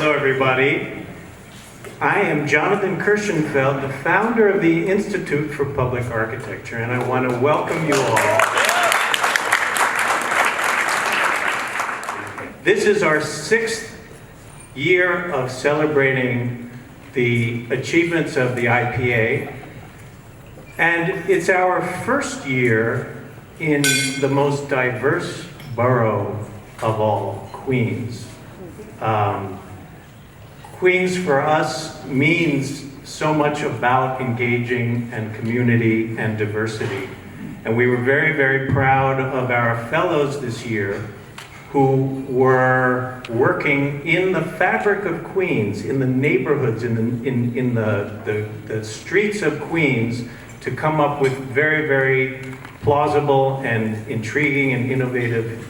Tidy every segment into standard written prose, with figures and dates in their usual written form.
Hello, everybody. I am Jonathan Kirshenfeld, the founder of the Institute for Public Architecture, and I want to welcome you all. This is our 6th year of celebrating the achievements of the IPA, and it's our first year in the most diverse borough of all, Queens. Queens for us means so much about engaging and community and diversity. And we were very, very proud of our fellows this year who were working in the fabric of Queens, in the neighborhoods, in the streets of Queens, to come up with very, very plausible and intriguing and innovative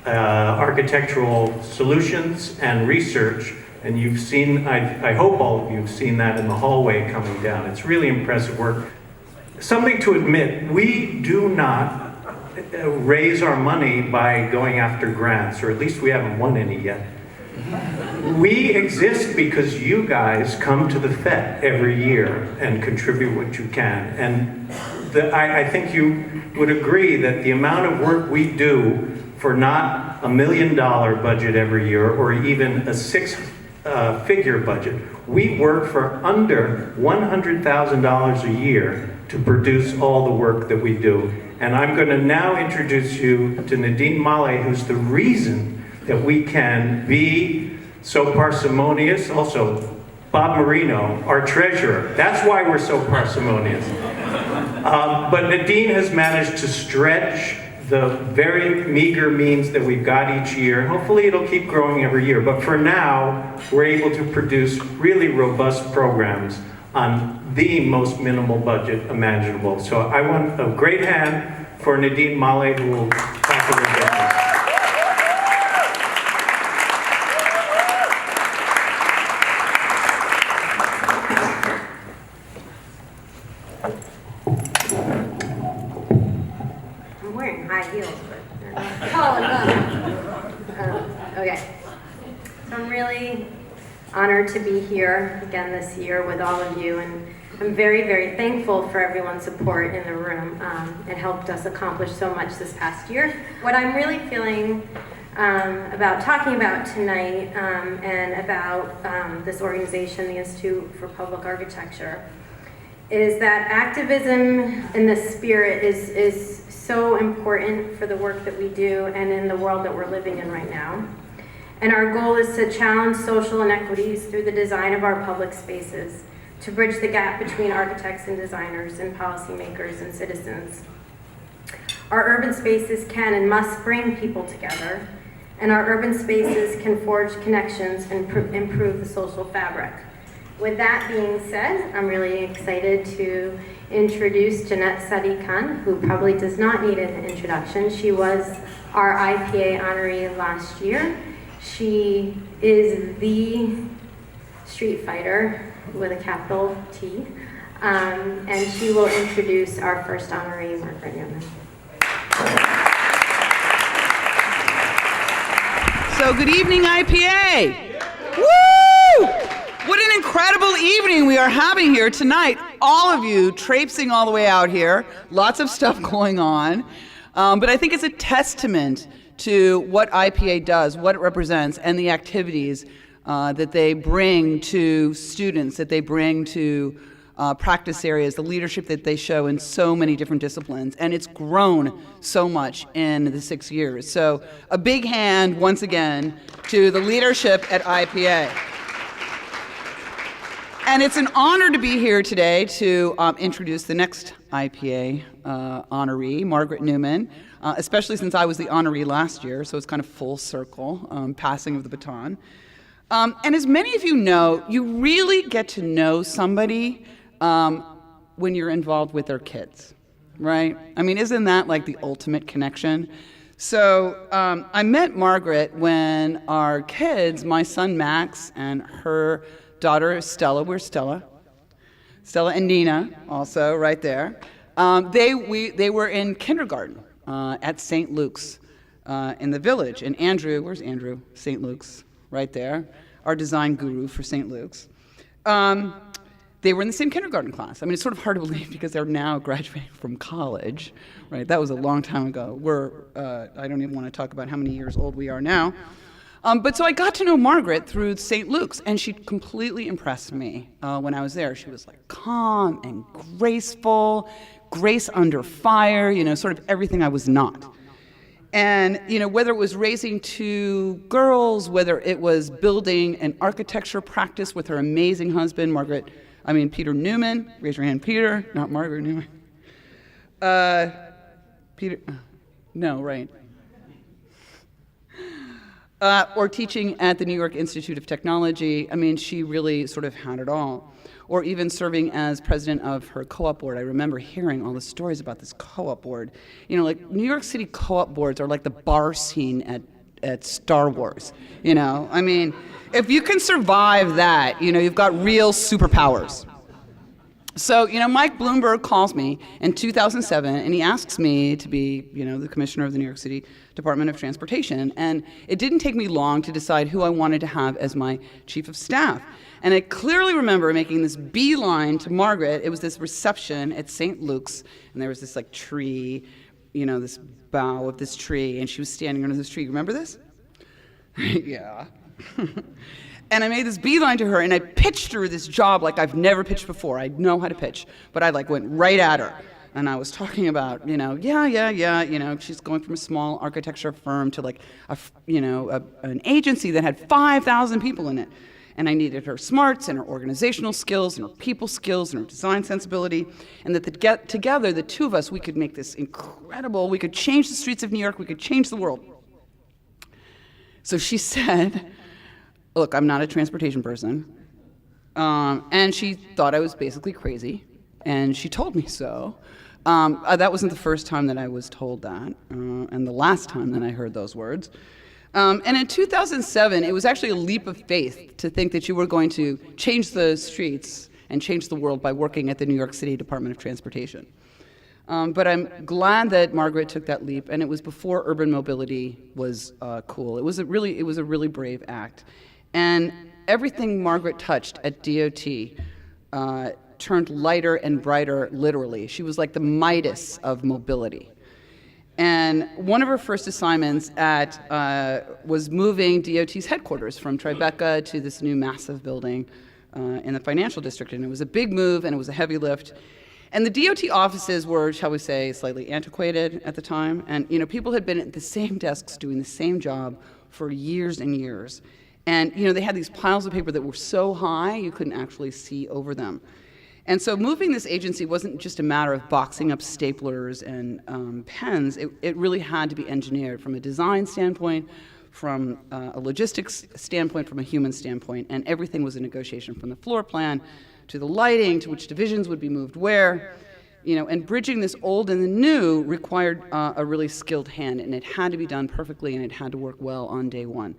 architectural solutions and research. And you've seen, I hope all of you have seen that in the hallway coming down. It's really impressive work. Something to admit, we do not raise our money by going after grants, or at least we haven't won any yet. We exist because you guys come to the Fête every year and contribute what you can. And I think you would agree that the amount of work we do for not $1 million budget every year, or even a six-figure budget, we work for under $100,000 a year to produce all the work that we do. And I'm going to now introduce you to Nadine Male, who's the reason that we can be so parsimonious. Also, Bob Marino, our treasurer. That's why we're so parsimonious. But Nadine has managed to stretch the very meager means that we've got each year. Hopefully it'll keep growing every year. But for now, we're able to produce really robust programs on the most minimal budget imaginable. So I want a great hand for Nadine Male, who will talk a little bit more. I'm wearing high heels, but they're not tall enough. Okay. So I'm really honored to be here again this year with all of you, and I'm very, very thankful for everyone's support in the room. It helped us accomplish so much this past year. What I'm really feeling about talking about tonight and about this organization, the Institute for Public Architecture, is that activism in the spirit is so important for the work that we do and in the world that we're living in right now. And our goal is to challenge social inequities through the design of our public spaces, to bridge the gap between architects and designers and policymakers and citizens. Our urban spaces can and must bring people together, and our urban spaces can forge connections and improve the social fabric. With that being said, I'm really excited to introduce Jeanette Sadiq-Khan, who probably does not need an introduction. She was our IPA honoree last year. She is the street fighter with a capital T, and she will introduce our first honoree, Margaret Newman. So good evening, IPA. Woo! What an incredible evening we are having here tonight. All of you traipsing all the way out here, lots of stuff going on. But I think it's a testament to what IPA does, what it represents, and the activities that they bring to students, that they bring to practice areas, the leadership that they show in so many different disciplines. And it's grown so much in the 6 years. So a big hand, once again, to the leadership at IPA. And it's an honor to be here today to introduce the next IPA honoree, Margaret Newman, especially since I was the honoree last year, so it's kind of full circle, passing of the baton. And as many of you know, you really get to know somebody when you're involved with their kids, right? I mean, isn't that like the ultimate connection? So I met Margaret when our kids, my son Max and her daughter Stella, where's Stella? Stella and Nina, also right there. They were in kindergarten at St. Luke's in the village. And Andrew, where's Andrew? St. Luke's, right there. our design guru for St. Luke's. They were in the same kindergarten class. I mean, it's sort of hard to believe because they're now graduating from college, right? That was a long time ago. I don't even want to talk about how many years old we are now. But so I got to know Margaret through St. Luke's, and she completely impressed me when I was there. She was like calm and graceful, grace under fire, sort of everything I was not. And, whether it was raising two girls, whether it was building an architecture practice with her amazing husband, Peter Newman. Raise your hand, Peter, not Margaret Newman. Peter, no, right. Or teaching at the New York Institute of Technology. I mean, she really sort of had it all. Or even serving as president of her co-op board. I remember hearing all the stories about this co-op board. Like New York City co-op boards are like the bar scene at Star Wars. I mean, if you can survive that, you've got real superpowers. So, Mike Bloomberg calls me in 2007, and he asks me to be, the commissioner of the New York City Department of Transportation. And it didn't take me long to decide who I wanted to have as my chief of staff. And I clearly remember making this beeline to Margaret. It was this reception at St. Luke's, and there was this tree, this bough of this tree, and she was standing under this tree. Remember this? Yeah. And I made this beeline to her, and I pitched her this job like I've never pitched before. I know how to pitch, but I went right at her. And I was talking about, she's going from a small architecture firm to an agency that had 5,000 people in it. And I needed her smarts and her organizational skills and her people skills and her design sensibility. And that together, the two of us, we could make this incredible, we could change the streets of New York, we could change the world. So she said, look, I'm not a transportation person. And she thought I was basically crazy. And she told me so. That wasn't the first time that I was told that, and the last time that I heard those words. And in 2007, it was actually a leap of faith to think that you were going to change the streets and change the world by working at the New York City Department of Transportation. But I'm glad that Margaret took that leap, and it was before urban mobility was cool. It was a really brave act. And everything Margaret touched at DOT turned lighter and brighter, literally. She was like the Midas of mobility. And one of her first assignments was moving DOT's headquarters from Tribeca to this new massive building in the financial district. And it was a big move, and it was a heavy lift. And the DOT offices were, shall we say, slightly antiquated at the time. And people had been at the same desks doing the same job for years and years. And they had these piles of paper that were so high you couldn't actually see over them. And so moving this agency wasn't just a matter of boxing up staplers and pens. It really had to be engineered from a design standpoint, from a logistics standpoint, from a human standpoint, and everything was a negotiation from the floor plan to the lighting, to which divisions would be moved where. And bridging this old and the new required a really skilled hand, and it had to be done perfectly, and it had to work well on day one.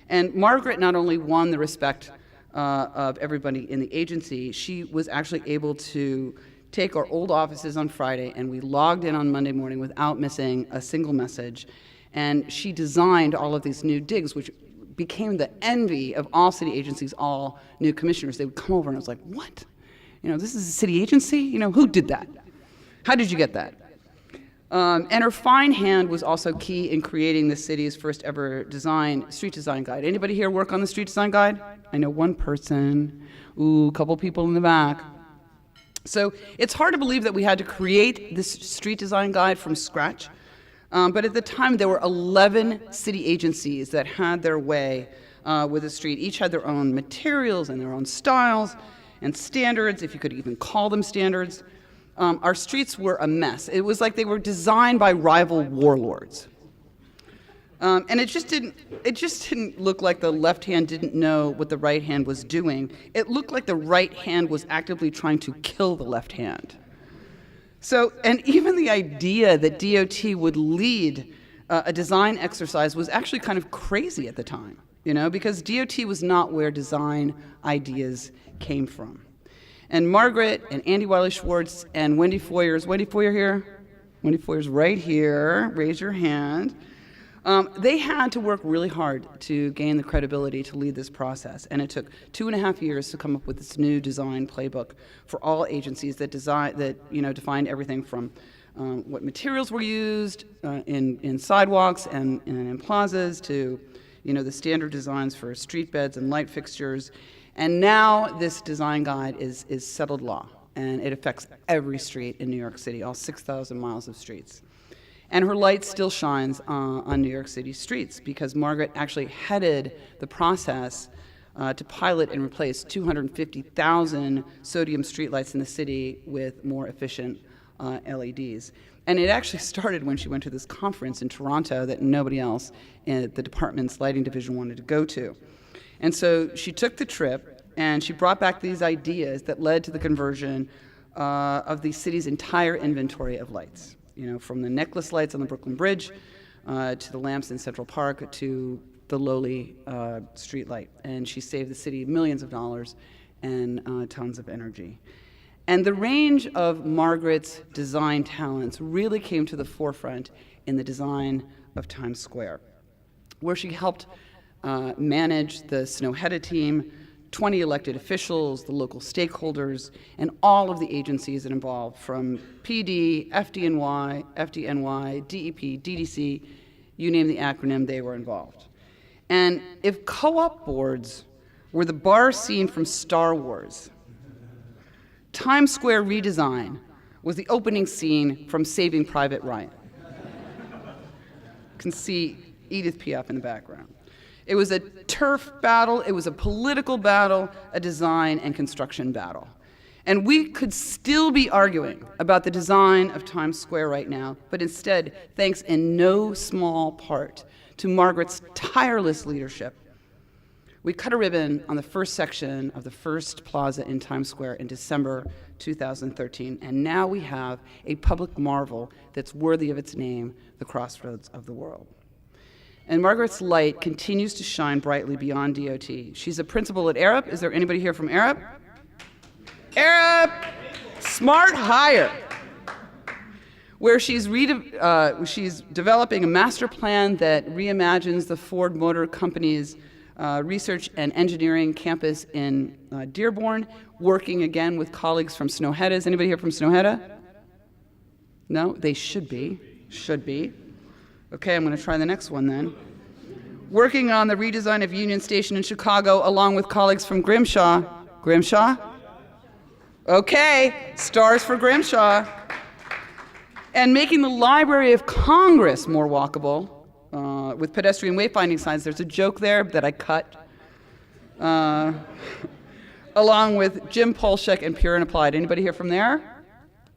And Margaret not only won the respect of everybody in the agency, she was actually able to take our old offices on Friday, and we logged in on Monday morning without missing a single message. And she designed all of these new digs, which became the envy of all city agencies, all new commissioners. They would come over, and I was like, what? This is a city agency? Who did that? How did you get that? And her fine hand was also key in creating the city's first ever street design guide. Anybody here work on the street design guide? I know one person. Ooh, a couple people in the back. So it's hard to believe that we had to create this street design guide from scratch. But at the time, there were 11 city agencies that had their way with the street. Each had their own materials and their own styles and standards, if you could even call them standards. Our streets were a mess. It was like they were designed by rival warlords. And it just didn't look like the left hand didn't know what the right hand was doing. It looked like the right hand was actively trying to kill the left hand. So, and even the idea that DOT would lead a design exercise was actually kind of crazy at the time, because DOT was not where design ideas came from. And Margaret and Andy Wiley-Schwartz and Wendy Foyer here? Wendy Foyer's right here, raise your hand. They had to work really hard to gain the credibility to lead this process, and it took 2.5 years to come up with this new design playbook for all agencies that defined everything from what materials were used in sidewalks and in plazas to the standard designs for street beds and light fixtures. And now this design guide is settled law, and it affects every street in New York City, all 6,000 miles of streets. And her light still shines on New York City streets because Margaret actually headed the process to pilot and replace 250,000 sodium streetlights in the city with more efficient LEDs. And it actually started when she went to this conference in Toronto that nobody else in the department's lighting division wanted to go to. And so she took the trip and she brought back these ideas that led to the conversion of the city's entire inventory of lights. From the necklace lights on the Brooklyn Bridge to the lamps in Central Park to the lowly street light. And she saved the city millions of dollars and tons of energy. And the range of Margaret's design talents really came to the forefront in the design of Times Square, where she helped manage the Snøhetta team, 20 elected officials, the local stakeholders, and all of the agencies that involved, from PD, FDNY, DEP, DDC, you name the acronym, they were involved. And if co-op boards were the bar scene from Star Wars, Times Square redesign was the opening scene from Saving Private Ryan. You can see Edith Piaf in the background. It was a turf battle, it was a political battle, a design and construction battle. And we could still be arguing about the design of Times Square right now, but instead, thanks in no small part to Margaret's tireless leadership, we cut a ribbon on the first section of the first plaza in Times Square in December 2013, and now we have a public marvel that's worthy of its name, the crossroads of the world. And Margaret's light continues to shine brightly beyond DOT. She's a principal at Arup. Is there anybody here from Arup? Arup! Smart hire! Where she's developing a master plan that reimagines the Ford Motor Company's research and engineering campus in Dearborn, working again with colleagues from Snøhetta. Is anybody here from Snøhetta? No? They should be. Should be. Okay, I'm going to try the next one then. Working on the redesign of Union Station in Chicago along with colleagues from Grimshaw. Grimshaw? Okay, stars for Grimshaw. And making the Library of Congress more walkable with pedestrian wayfinding signs. There's a joke there that I cut. Along with Jim Polshek and Pure and Applied. Anybody here from there?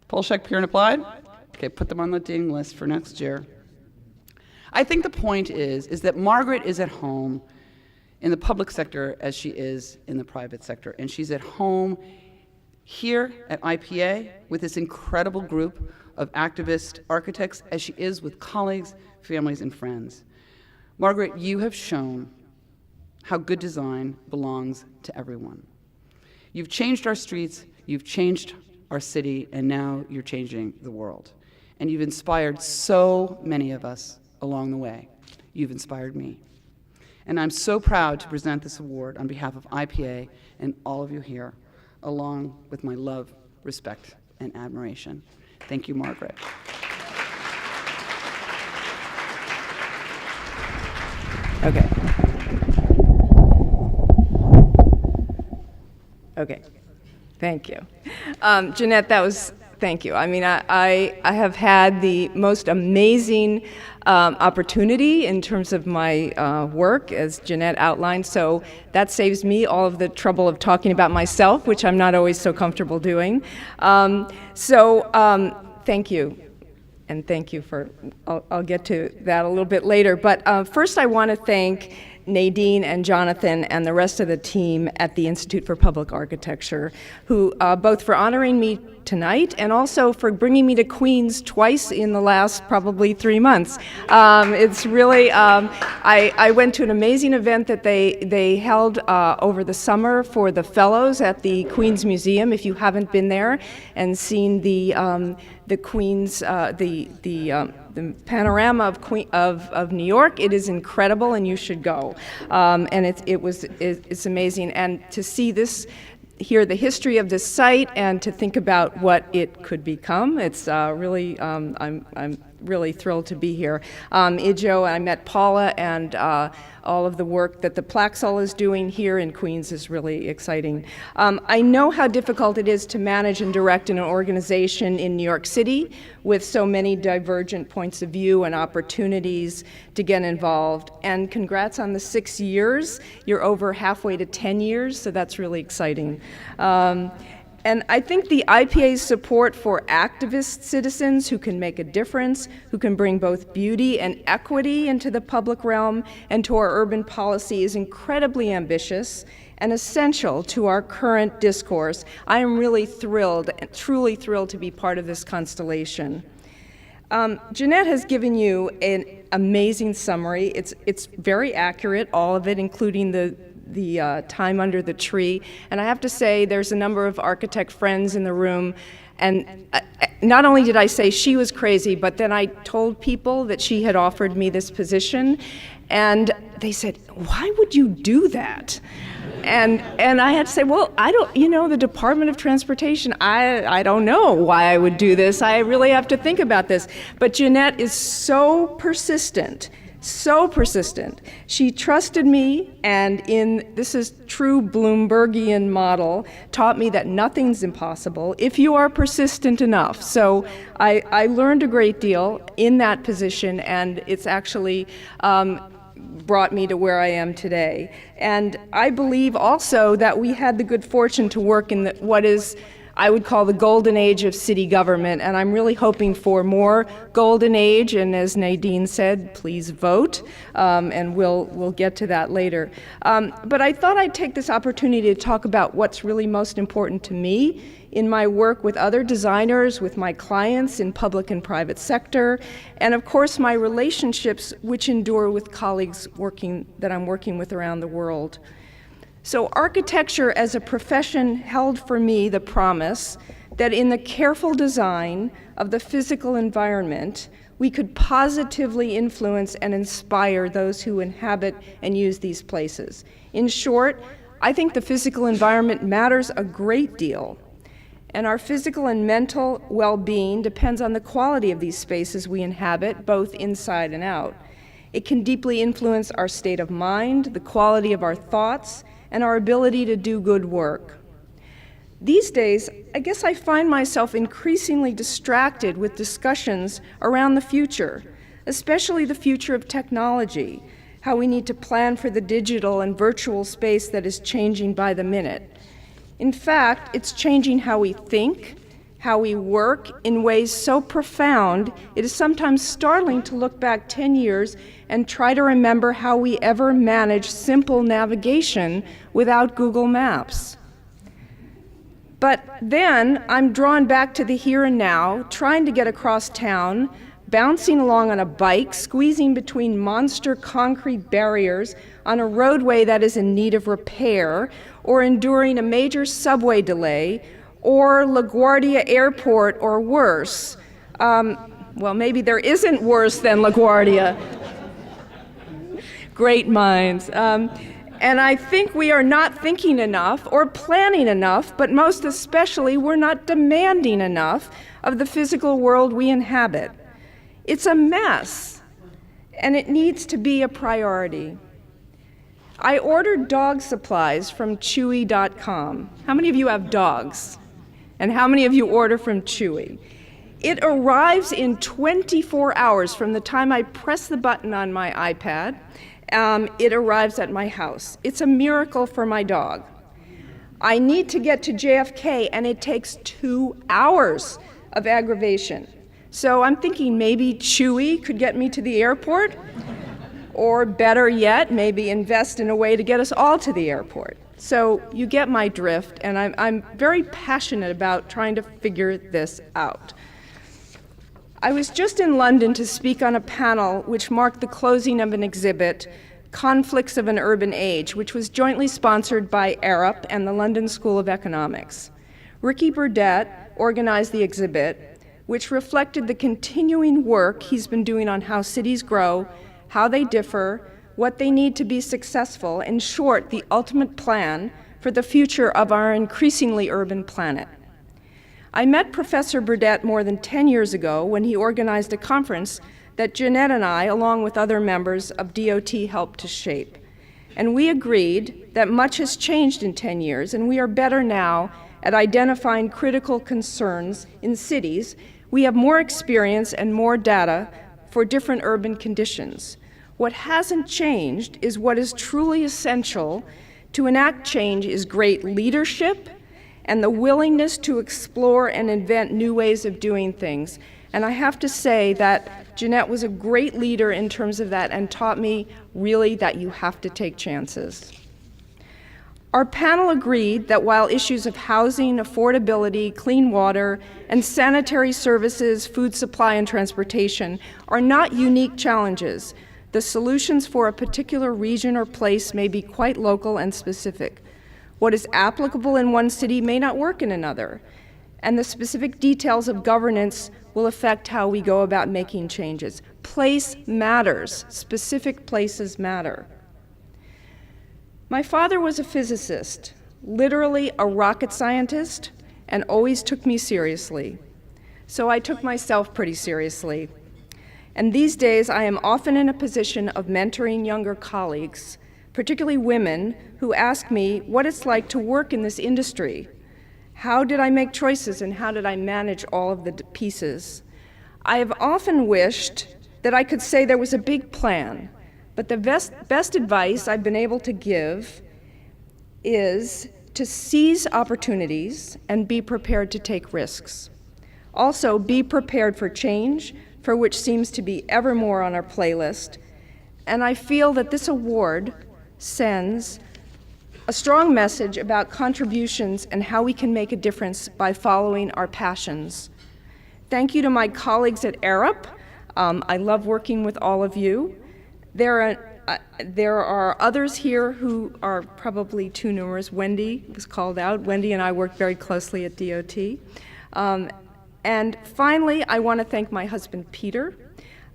Polshek, Pure and Applied? Okay, put them on the ding list for next year. I think the point is that Margaret is at home in the public sector as she is in the private sector. And she's at home here at IPA with this incredible group of activist architects as she is with colleagues, families, and friends. Margaret, you have shown how good design belongs to everyone. You've changed our streets, you've changed our city, and now you're changing the world. And you've inspired so many of us along the way. You've inspired me. And I'm so proud to present this award on behalf of IPA and all of you here, along with my love, respect, and admiration. Thank you, Margaret. Okay. Okay. Thank you. Jeanette, thank you. I mean, I have had the most amazing opportunity in terms of my work, as Jeanette outlined, so that saves me all of the trouble of talking about myself, which I'm not always so comfortable doing. Thank you. And thank you for, I'll get to that a little bit later, but first I want to thank Nadine and Jonathan and the rest of the team at the Institute for Public Architecture, who both for honoring me tonight and also for bringing me to Queens twice in the last probably 3 months. It's really, I went to an amazing event that they held over the summer for the fellows at the Queens Museum. If you haven't been there and seen the Queens, the panorama of New York. It is incredible, and you should go. And it's amazing. And to see this, hear the history of this site, and to think about what it could become, it's really, I'm really thrilled to be here. Ijo, I met Paula, and all of the work that the Plaxall is doing here in Queens is really exciting. I know how difficult it is to manage and direct an organization in New York City with so many divergent points of view and opportunities to get involved. And congrats on the 6 years. You're over halfway to 10 years, so that's really exciting. And I think the IPA's support for activist citizens who can make a difference, who can bring both beauty and equity into the public realm and to our urban policy is incredibly ambitious and essential to our current discourse. I am really thrilled, truly thrilled to be part of this constellation. Jeanette has given you an amazing summary. It's very accurate, all of it, including the time under the tree. And I have to say, there's a number of architect friends in the room, and not only did I say she was crazy, but then I told people that she had offered me this position, and they said, why would you do that? And I had to say, well, I don't, the Department of Transportation, I don't know why I would do this. I really have to think about this. But Jeanette is so persistent. So persistent. She trusted me, and this is true Bloombergian model, taught me that nothing's impossible if you are persistent enough. So I learned a great deal in that position, and it's actually brought me to where I am today. And I believe also that we had the good fortune to work in what is, I would call, the golden age of city government, and I'm really hoping for more golden age, and as Nadine said, please vote, and we'll get to that later. But I thought I'd take this opportunity to talk about what's really most important to me in my work with other designers, with my clients in public and private sector, and of course my relationships which endure with colleagues that I'm working with around the world. So architecture as a profession held for me the promise that in the careful design of the physical environment, we could positively influence and inspire those who inhabit and use these places. In short, I think the physical environment matters a great deal, and our physical and mental well-being depends on the quality of these spaces we inhabit, both inside and out. It can deeply influence our state of mind, the quality of our thoughts, and our ability to do good work. These days, I guess I find myself increasingly distracted with discussions around the future, especially the future of technology, how we need to plan for the digital and virtual space that is changing by the minute. In fact, it's changing how we think, how we work in ways so profound, it is sometimes startling to look back 10 years and try to remember how we ever managed simple navigation without Google Maps. But then I'm drawn back to the here and now, trying to get across town, bouncing along on a bike, squeezing between monster concrete barriers on a roadway that is in need of repair, or enduring a major subway delay, or LaGuardia Airport, or worse. Well, maybe there isn't worse than LaGuardia. Great minds. And I think we are not thinking enough or planning enough, but most especially, we're not demanding enough of the physical world we inhabit. It's a mess, and it needs to be a priority. I ordered dog supplies from Chewy.com. How many of you have dogs? And how many of you order from Chewy? It arrives in 24 hours from the time I press the button on my iPad. It arrives at my house. It's a miracle for my dog. I need to get to JFK, and it takes 2 hours of aggravation. So I'm thinking maybe Chewy could get me to the airport, or better yet, maybe invest in a way to get us all to the airport. So you get my drift, and I'm very passionate about trying to figure this out. I was just in London to speak on a panel which marked the closing of an exhibit, Conflicts of an Urban Age, which was jointly sponsored by Arup and the London School of Economics. Ricky Burdett organized the exhibit, which reflected the continuing work he's been doing on how cities grow, how they differ, what they need to be successful, in short, the ultimate plan for the future of our increasingly urban planet. I met Professor Burdett more than 10 years ago when he organized a conference that Jeanette and I, along with other members of DOT, helped to shape. And we agreed that much has changed in 10 years, and we are better now at identifying critical concerns in cities. We have more experience and more data for different urban conditions. What hasn't changed is what is truly essential to enact change is great leadership and the willingness to explore and invent new ways of doing things. And I have to say that Jeanette was a great leader in terms of that and taught me really that you have to take chances. Our panel agreed that while issues of housing, affordability, clean water, and sanitary services, food supply, and transportation are not unique challenges, the solutions for a particular region or place may be quite local and specific. What is applicable in one city may not work in another, and the specific details of governance will affect how we go about making changes. Place matters. Specific places matter. My father was a physicist, literally a rocket scientist, and always took me seriously. So I took myself pretty seriously. And these days, I am often in a position of mentoring younger colleagues, particularly women, who ask me what it's like to work in this industry. How did I make choices and how did I manage all of the pieces? I have often wished that I could say there was a big plan, but the best advice I've been able to give is to seize opportunities and be prepared to take risks. Also, be prepared for change, for which seems to be ever more on our playlist. And I feel that this award sends a strong message about contributions and how we can make a difference by following our passions. Thank you to my colleagues at Arup. I love working with all of you. There are others here who are probably too numerous. Wendy was called out. Wendy and I worked very closely at DOT. And finally, I want to thank my husband, Peter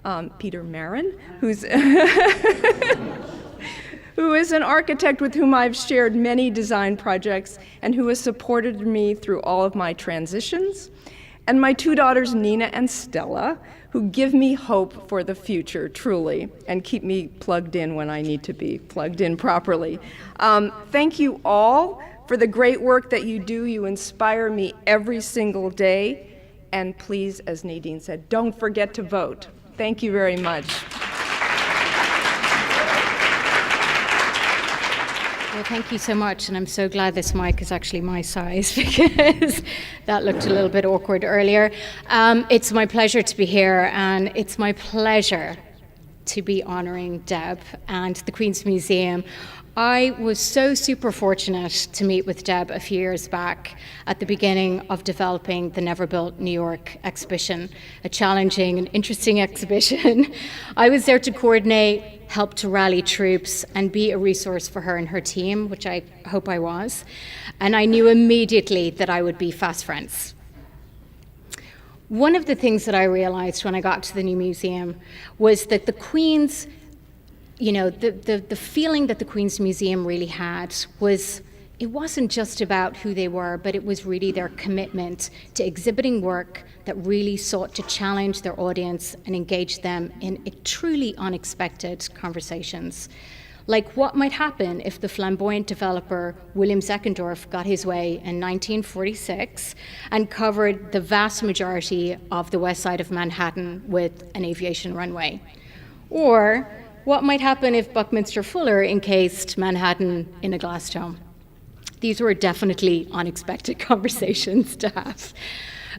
Marin, who is an architect with whom I've shared many design projects and who has supported me through all of my transitions, and my two daughters, Nina and Stella, who give me hope for the future, truly, and keep me plugged in when I need to be plugged in properly. Thank you all for the great work that you do. You inspire me every single day. And please, as Nadine said, don't forget to vote. Thank you very much. Well, thank you so much, and I'm so glad this mic is actually my size because that looked a little bit awkward earlier. It's my pleasure to be here, and it's my pleasure to be honouring Deb and the Queen's Museum. I was so super fortunate to meet with Deb a few years back at the beginning of developing the Never Built New York exhibition, a challenging and interesting exhibition. I was there to coordinate, help to rally troops, and be a resource for her and her team, which I hope I was. And I knew immediately that I would be fast friends. One of the things that I realized when I got to the new museum was that the Queen's the feeling that the Queen's Museum really had was, it wasn't just about who they were, but it was really their commitment to exhibiting work that really sought to challenge their audience and engage them in truly unexpected conversations. Like what might happen if the flamboyant developer William Zeckendorf got his way in 1946 and covered the vast majority of the west side of Manhattan with an aviation runway? Or what might happen if Buckminster Fuller encased Manhattan in a glass dome? These were definitely unexpected conversations to have.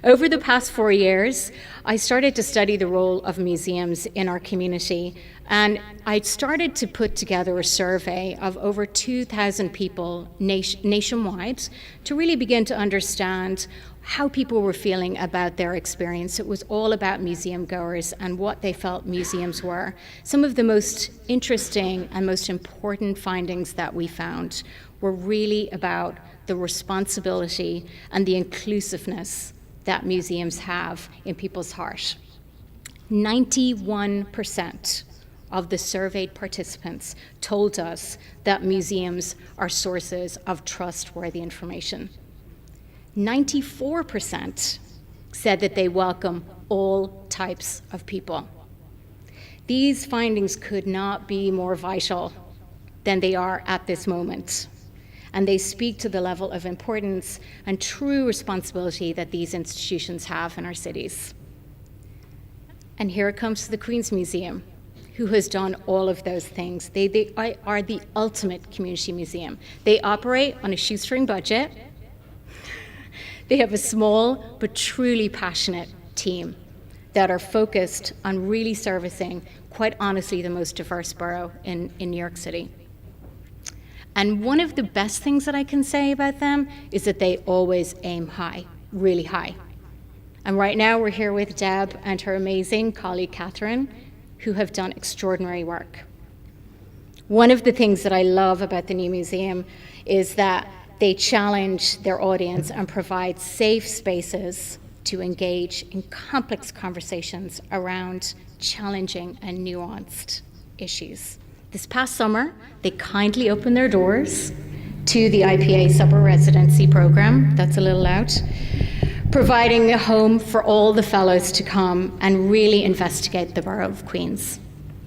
Over the past 4 years, I started to study the role of museums in our community, and I started to put together a survey of over 2,000 people nationwide to really begin to understand how people were feeling about their experience. It was all about museum goers and what they felt museums were. Some of the most interesting and most important findings that we found were really about the responsibility and the inclusiveness that museums have in people's heart. 91% of the surveyed participants told us that museums are sources of trustworthy information. 94% said that they welcome all types of people. These findings could not be more vital than they are at this moment, and they speak to the level of importance and true responsibility that these institutions have in our cities. And here it comes to the Queen's Museum, who has done all of those things. They are the ultimate community museum. They operate on a shoestring budget. They have a small but truly passionate team that are focused on really servicing, quite honestly, the most diverse borough in New York City. And one of the best things that I can say about them is that they always aim high, really high. And right now we're here with Deb and her amazing colleague, Catherine, who have done extraordinary work. One of the things that I love about the new museum is that they challenge their audience and provide safe spaces to engage in complex conversations around challenging and nuanced issues. This past summer, they kindly opened their doors to the IPA summer residency program, that's a little loud, providing a home for all the fellows to come and really investigate the borough of Queens.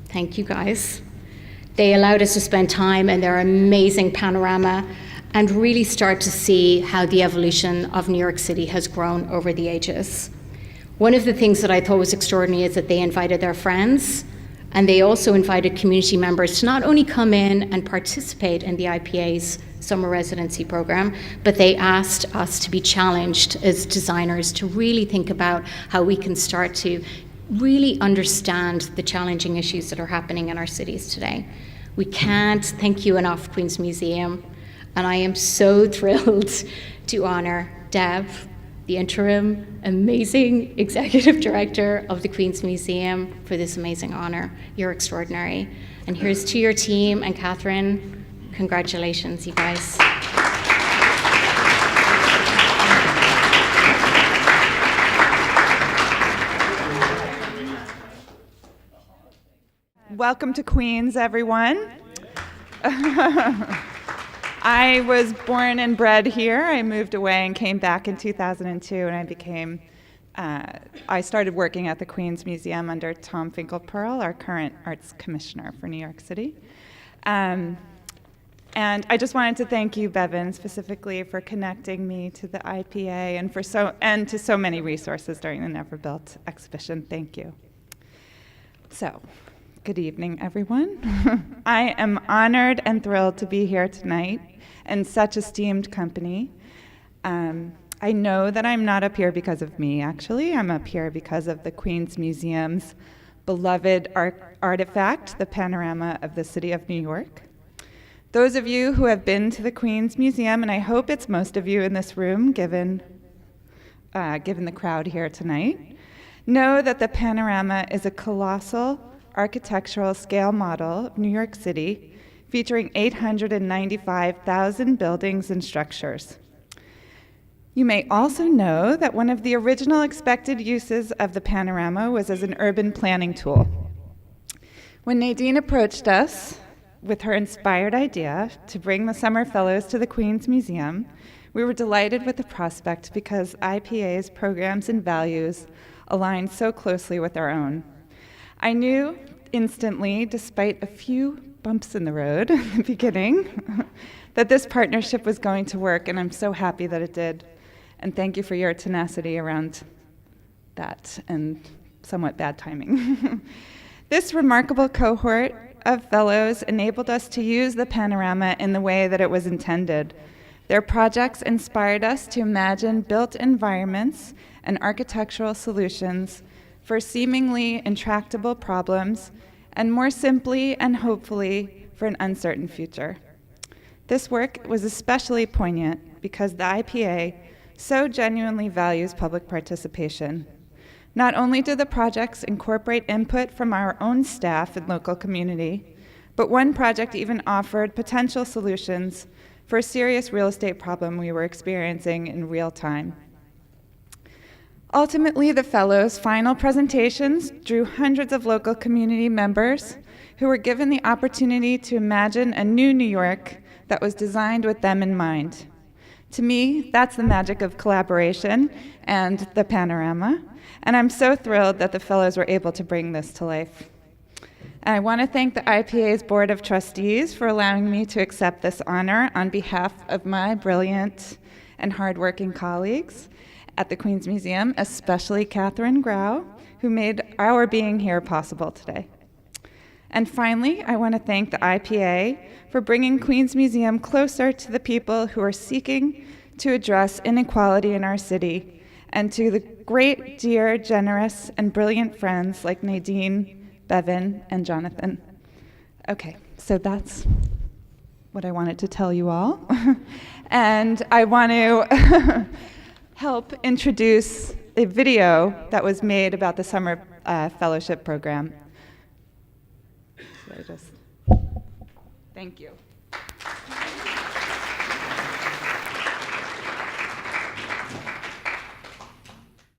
Thank you, guys. They allowed us to spend time in their amazing panorama and really start to see how the evolution of New York City has grown over the ages. One of the things that I thought was extraordinary is that they invited their friends, and they also invited community members to not only come in and participate in the IPA's summer residency program, but they asked us to be challenged as designers to really think about how we can start to really understand the challenging issues that are happening in our cities today. We can't thank you enough, Queen's Museum, and I am so thrilled to honor Deb, the interim amazing executive director of the Queen's Museum, for this amazing honor. You're extraordinary. And here's to your team, and Catherine, congratulations, you guys. Welcome to Queens, everyone. I was born and bred here. I moved away and came back in 2002, and I started working at the Queen's Museum under Tom Finkelpearl, our current arts commissioner for New York City. And I just wanted to thank you, Bevan, specifically for connecting me to the IPA and to so many resources during the Never Built exhibition. Thank you. So, good evening, everyone. I am honored and thrilled to be here tonight in such esteemed company. I know that I'm not up here because of me, actually. I'm up here because of the Queen's Museum's beloved artifact, the panorama of the city of New York. Those of you who have been to the Queen's Museum, and I hope it's most of you in this room, given the crowd here tonight, know that the panorama is a colossal architectural scale model of New York City featuring 895,000 buildings and structures. You may also know that one of the original expected uses of the panorama was as an urban planning tool. When Nadine approached us with her inspired idea to bring the summer fellows to the Queen's Museum, we were delighted with the prospect because IPA's programs and values aligned so closely with our own. I knew instantly, despite a few bumps in the road at the beginning, that this partnership was going to work, and I'm so happy that it did. And thank you for your tenacity around that and somewhat bad timing. This remarkable cohort of fellows enabled us to use the panorama in the way that it was intended. Their projects inspired us to imagine built environments and architectural solutions for seemingly intractable problems, and more simply and hopefully for an uncertain future. This work was especially poignant because the IPA so genuinely values public participation. Not only do the projects incorporate input from our own staff and local community, but one project even offered potential solutions for a serious real estate problem we were experiencing in real time. Ultimately, the fellows' final presentations drew hundreds of local community members who were given the opportunity to imagine a new New York that was designed with them in mind. To me, that's the magic of collaboration and the panorama, and I'm so thrilled that the fellows were able to bring this to life. And I want to thank the IPA's Board of Trustees for allowing me to accept this honor on behalf of my brilliant and hardworking colleagues at the Queens Museum, especially Catherine Grau, who made our being here possible today. And finally, I want to thank the IPA for bringing Queens Museum closer to the people who are seeking to address inequality in our city, and to the great, dear, generous, and brilliant friends like Nadine, Bevan, and Jonathan. Okay, so that's what I wanted to tell you all. And I want to help introduce a video that was made about the summer fellowship program. Thank you.